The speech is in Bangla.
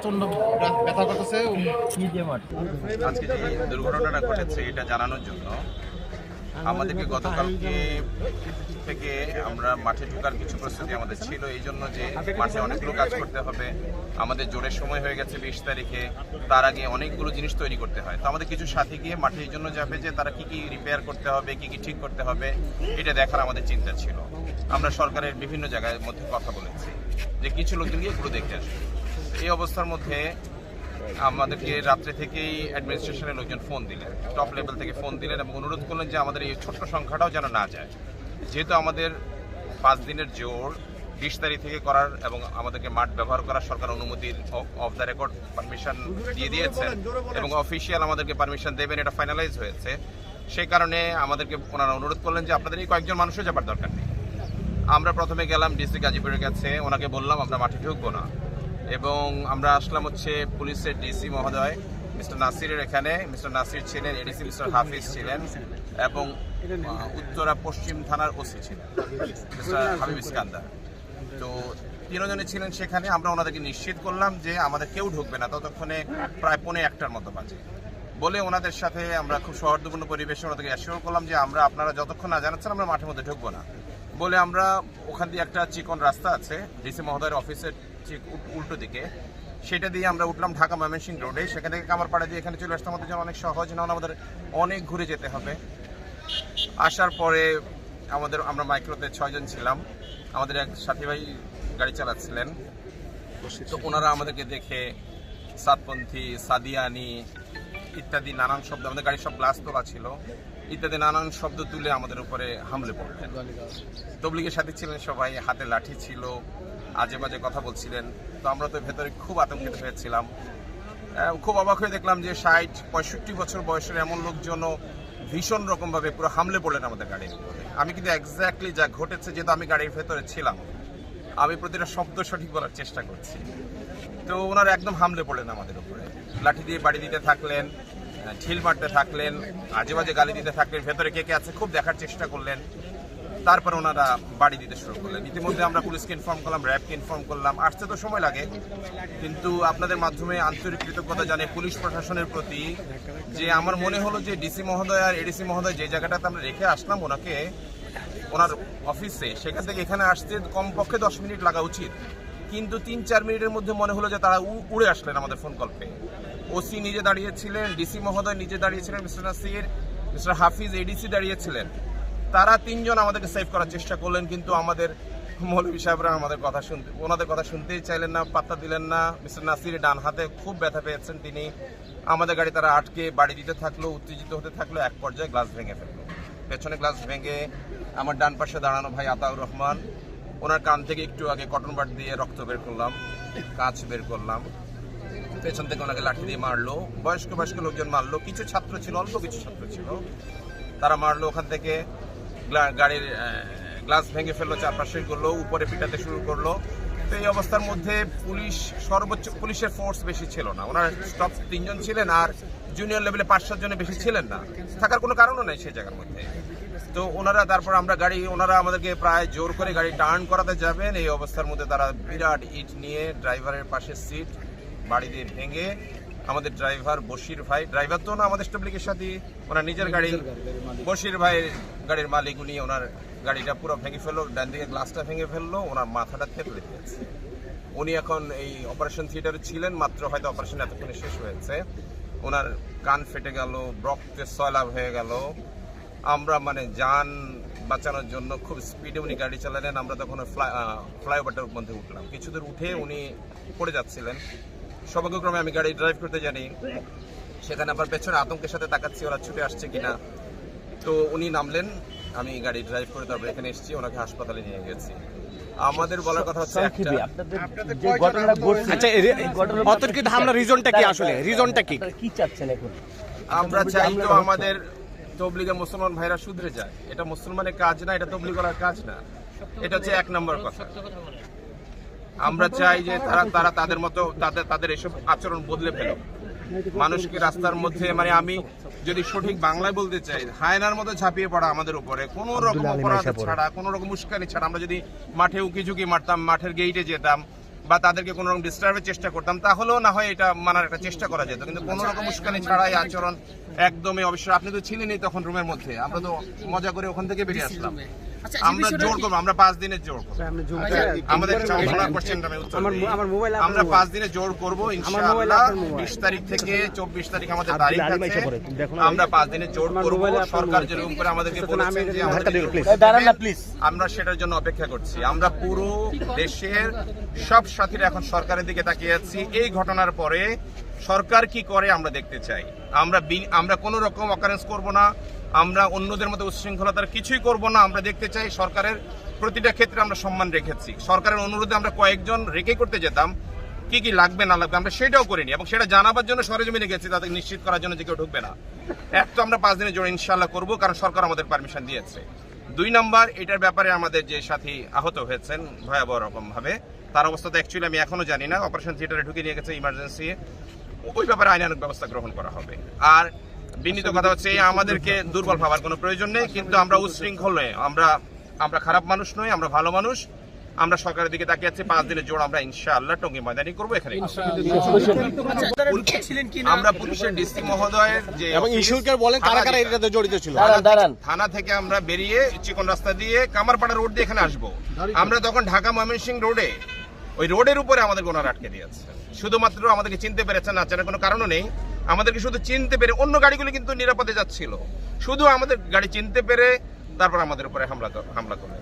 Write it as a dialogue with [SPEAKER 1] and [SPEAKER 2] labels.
[SPEAKER 1] প্রচন্ড ব্যথা করতেছে।
[SPEAKER 2] আজকে যে দুর্ঘটনাটা ঘটেছে এটা জানানোর জন্য আমাদেরকে গতকালকে থেকে আমরা মাঠে ঢোকার কিছু প্রস্তুতি আমাদের ছিল, এই জন্য যে মাঠে অনেকগুলো কাজ করতে হবে, আমাদের জোরের সময় হয়ে গেছে 20 তারিখে, তার আগে অনেকগুলো জিনিস তৈরি করতে হয়। তো আমাদের কিছু সাথী গিয়ে মাঠে এই জন্য যাবে যে তারা কি কি রিপেয়ার করতে হবে, কি কি ঠিক করতে হবে, এটা দেখার আমাদের চিন্তা ছিল। আমরা সরকারের বিভিন্ন জায়গার মধ্যে কথা বলেছি যে কিছু লোকজন গিয়ে পুরো দেখে আসবে। এই অবস্থার মধ্যে আমাদেরকে রাত্রে থেকেই অ্যাডমিনিস্ট্রেশনের লোকজন ফোন দিলেন, টপ লেভেল থেকে ফোন দিলেন এবং অনুরোধ করলেন যে আমাদের এই ছোট্ট সংখ্যাটাও যেন না যায়, যেহেতু আমাদের 5 দিনের জোর 20 তারিখ থেকে করার এবং আমাদেরকে মাঠ ব্যবহার করার সরকার অনুমতির অফ দ্য রেকর্ড পারমিশন দিয়ে দিয়েছেন এবং অফিসিয়াল আমাদেরকে পারমিশন দেবেন, এটা ফাইনালাইজ হয়েছে। সেই কারণে আমাদেরকে ওনারা অনুরোধ করলেন যে আপনাদের এই কয়েকজন মানুষও যাবার দরকার নেই। আমরা প্রথমে গেলাম ডিসি গাজীপুরের কাছে, ওনাকে বললাম আমরা মাঠে ঢুকবো না, এবং আমরা আসলাম হচ্ছে পুলিশের ডিসি মহোদয় মিস্টার নাসিরের এখানে। মিস্টার নাসির ছিলেন, এডিসি মিস্টার হাফিজ ছিলেন এবং উত্তরা পশ্চিম থানার ওসি ছিলেন মিস্টার হাবিব ইস্কান্দার। তো তিনজনে ছিলেন সেখানে। আমরা ওনাদেরকে নিশ্চিত করলাম যে আমাদের কেউ ঢুকবে না ততক্ষণে প্রায় 1:45 মতো বাজে বলে ওনাদের সাথে আমরা খুব সৌহার্দ্যপূর্ণ পরিবেশে ওনাদেরকে অ্যাসিওর করলাম যে আপনারা যতক্ষণ না জানাচ্ছেন আমরা মাঠের মধ্যে ঢুকবো না বলে আমরা ওখান দিয়ে একটা চিকন রাস্তা আছে ডিসি মহোদয়ের অফিসের ঠিক উল্টো দিকে, সেটা দিয়ে আমরা উঠলাম ঢাকা ময়মনসিংহ রোডে। সেখান থেকে কামারপাড়া দিয়ে এখানে চলে আসতে আমাদের জন্য অনেক সহজ, না আমাদের অনেক ঘুরে যেতে হবে। আসার পরে আমরা মাইক্রোতে 6 জন ছিলাম, আমাদের এক সাথী ভাই গাড়ি চালাচ্ছিলেন। তো ওনারা আমাদেরকে দেখে সাতপন্থী, সাদিয়ানি ইত্যাদি নানান শব্দ, আমাদের গাড়ির সব গ্লাস তোলা ছিল, ইত্যাদি নানান শব্দ তুলে আমাদের উপরে হামলে পড়লেন। তবলিগের সাথে ছিলেন সবাই, হাতে লাঠি ছিল, আজে বাজে কথা বলছিলেন। তো আমরা তো ভেতরে খুব আতঙ্কিত হয়েছিলাম। খুব অবাক হয়ে দেখলাম যে 60-65 বছর বয়সের এমন লোকজনও ভীষণ রকমভাবে পুরো হামলে পড়লেন আমাদের গাড়ির উপরে। আমি কিন্তু এক্স্যাক্টলি যা ঘটেছে, যেহেতু আমি গাড়ির ভেতরে ছিলাম, আমি প্রতিটা শব্দ সঠিক বলার চেষ্টা করছি। তো ওনারা একদম হামলে পড়লেন আমাদের উপরে, লাঠি দিয়ে বাড়ি দিতে থাকলেন, ঢিল মারতে থাকলেন, আজে বাজে গালি দিতে থাকলেন, ভেতরে কে কে আছে খুব দেখার চেষ্টা করলেন। তারপর ওনারা বাড়ি দিতে শুরু করলেন। ইতিমধ্যে আমরা পুলিশকে ইনফর্ম করলাম, র্যাবকে ইনফর্ম করলাম। আসতে তো সময় লাগে, কিন্তু আপনাদের মাধ্যমে আন্তরিক কৃতজ্ঞতা জানাই পুলিশ প্রশাসনের প্রতি, যে আমার মনে হলো যে ডিসি মহোদয় আর এডিসি মহোদয় যে জায়গাটাতে আমরা রেখে আসলাম ওনাকে, ওনার অফিসে, সেখান থেকে এখানে আসতে কমপক্ষে 10 মিনিট লাগা উচিত, কিন্তু 3-4 মিনিটের মধ্যে মনে হলো যে তারা উড়ে আসলেন আমাদের ফোন কল পেয়ে। ওসি নিজে দাঁড়িয়েছিলেন, ডিসি মহোদয় নিজে দাঁড়িয়েছিলেন, মিস্টার নাসির, মিস্টার হাফিজ, এডিসি দাঁড়িয়েছিলেন। তারা 3 জন আমাদেরকে সেভ করার চেষ্টা করলেন, কিন্তু আমাদের মৌলভী সাহেবরা ওনাদের কথা শুনতেই চাইলেন না, পাত্তা দিলেন না। মিস্টার নাসির ডান হাতে খুব ব্যথা পেয়েছেন তিনি। আমাদের গাড়ি তারা আটকে বাড়ি দিতে থাকলো, উত্তেজিত হতে থাকলো, এক পর্যায়ে গ্লাস ভেঙে ফেললো। পেছনে গ্লাস ভেঙে আমার ডান পাশে দাঁড়ানো ভাই আতাউর রহমান, ওনার কান থেকে একটু আগে কটন বাড দিয়ে রক্ত বের করলাম, কাঁচ বের করলাম। পেছন থেকে ওনাকে লাঠি দিয়ে মারলো, বয়স্ক লোকজন মারলো, কিছু ছাত্র ছিল, অল্প কিছু ছাত্র ছিল, তারা মারলো। ওখান থেকে গাড়ির গ্লাস ভেঙে ফেললো, চারপাশে করলো, উপরে পিটাতে শুরু করলো। তো এই অবস্থার মধ্যে পুলিশের ফোর্স বেশি ছিল না, ওনার স্টপ 3 জন ছিলেন, আর জুনিয়র লেভেলে 5-7 জনের বেশি ছিলেন না, থাকার কোনো কারণও নেই সেই জায়গার মধ্যে। তো তারপর ওনারা আমাদেরকে প্রায় জোর করে গাড়ি টার্ন করাতে যাবেন, এই অবস্থার মধ্যে তারা বিরাট ইট নিয়ে ড্রাইভারের পাশের সিট বাড়ি দিয়ে ভেঙে আমাদের ড্রাইভার বশির ভাই, ড্রাইভার তো না আমাদের স্টাবলিকের সাথে, ওনার নিজের গাড়ি, বশির ভাই গাড়ির মালিক, উনি ওনার গাড়িটা পুরো ভেঙে ফেললো, ডান দিকে গ্লাসটা ভেঙে ফেললো, ওনার মাথাটা থেতলে দিয়েছে। উনি এখন এই অপারেশন থিয়েটারে ছিলেন, মাত্র হয়তো অপারেশন এতক্ষণে শেষ হয়েছে। ওনার কান ফেটে গেল, রক্তের সয়লাভ হয়ে গেল। আমরা যান বাঁচানোর জন্য খুব স্পিডে উনি গাড়ি চালালেন। আমরা তখন ফ্লাইওভারটার মধ্যে উঠলাম, কিছু দূর উঠে উনি পড়ে যাচ্ছিলেন। সৌভাগ্যক্রমে আমি গাড়ি ড্রাইভ করতে জানি, সেখানে আবার পেছনে আতঙ্কের সাথে তাকাচ্ছি ওরা ছুটে আসছে কিনা। তো উনি নামলেন, আমি গাড়ি ড্রাইভ করে তারপর এখানে এসেছি, ওনাকে হাসপাতালে নিয়ে গেছি। আমাদের বলার কথা হচ্ছে
[SPEAKER 3] অতর্কিত হামলার রিজনটা কি, আসলে রিজনটা কি চাচ্ছেন এখন?
[SPEAKER 2] আমরা চাই তো আমাদের তবলিগের মুসলমান ভাইরা শুধরে যায়, এটা মুসলমানের কাজ না, এটা তবলিগের কাজ না, এটা হচ্ছে 1 নম্বর কথা। আমরা চাই যে তারা তাদের মতো তাদের এসব আচরণ বদলে ফেলো, মানুষকে রাস্তার মধ্যে আমি যদি সঠিক বাংলায় বলতে চাই, হায়নার মতো ঝাঁপিয়ে পড়া আমাদের উপরে, কোনো রকম অপরাধ ছাড়া, কোনো রকম উস্কানি ছাড়া। আমরা যদি মাঠে উকি ঝুঁকি মারতাম, মাঠের গেইটে যেতাম, বা তাদেরকে কোনো রকম ডিস্টার্বের চেষ্টা করতাম, তাহলেও না হয় এটা মানার একটা চেষ্টা করা যেত। কিন্তু কোনো রকম উস্কানি ছাড়াই আচরণ একদমই অবশ্য। আপনি তো ছিলেনই তখন রুমের মধ্যে, আমরা তো মজা করে ওখান থেকে বেরিয়ে আসলাম। আমরা জোর করবো, আমরা 5 দিনের জোর করবো। আমাদের আমরা 5 দিনে জোর করবো ইনশাআল্লাহ। 20 তারিখ থেকে 24 তারিখ আমাদের তারিখ আছে। আমরা 5 দিনে জোর করবো। সরকার যেরকম করে আমাদেরকে বলেছেন যে আমরা সেটার জন্য অপেক্ষা করছি। আমরা পুরো দেশের সব সাথীরা এখন সরকারের দিকে তাকিয়ে আছি। এই ঘটনার পরে সরকার কি করে আমরা দেখতে চাই। আমরা কোনো রকম অকারেন্স করব না, আমরা অন্যদের মতো উচ্ছৃঙ্খলতার কিছুই করব না। আমরা দেখতে চাই সরকারের প্রতিটা ক্ষেত্রে আমরা সম্মান রেখেছি। সরকারের অনুরোধে আমরা কয়েকজন রেখে করতে যেতাম, কি কি লাগবে না লাগবে আমরা সেটাও করিনি, এবং সেটা জানাবার জন্য সরেজমিনে গেছি তাদের নিশ্চিত করার জন্য যে কেউ ঢুকবে না। এক তো আমরা 5 দিনের জন্য ইনশাআল্লাহ করব, কারণ সরকার আমাদের পারমিশন দিয়েছে। 2 নম্বর, এটার ব্যাপারে আমাদের যে সাথী আহত হয়েছেন ভয়াবহ রকম ভাবে, তার অবস্থা তো অ্যাকচুয়ালি আমি এখনো জানি না। অপারেশন থিয়েটারে ঢুকে নিয়ে গেছে ইমার্জেন্সি, ওই ব্যাপারে আইনানুগ ব্যবস্থা গ্রহণ করা হবে। আর বিনীত কথা হচ্ছে, আমাদেরকে দুর্বল ভাবার কোনো প্রয়োজন নেই, কিন্তু আমরা উচ্ছৃঙ্খল নই, আমরা খারাপ মানুষ নই, আমরা ভালো মানুষ। আমরা সরকারের দিকে তাকিয়ে আছি। 5 দিনের জোর আমরা ইনশাআল্লাহ টঙ্গী ময়দানি করবো। এখানে আমরা পুলিশের ডিসি মহোদয়ের যে
[SPEAKER 3] এবং ইস্যুকে বলেন কারা কারা এটাতে জড়িত ছিল।
[SPEAKER 2] থানা থেকে আমরা বেরিয়ে চিকন রাস্তা দিয়ে কামারপাড়া রোড দিয়ে এখানে আসবো। আমরা তখন ঢাকা ময়মনসিংহ রোডে, ওই রোডের উপরে আমাদের গোনার আটকে দিয়েছে। শুধুমাত্র আমাদেরকে চিনতে পেরেছে না, চেনার কোনো কারণও নেই। আমাদেরকে শুধু চিনতে পেরে, অন্য গাড়িগুলো কিন্তু নিরাপদে যাচ্ছিল, শুধু আমাদের গাড়ি চিনতে পেরে তারপর আমাদের উপরে হামলা করে।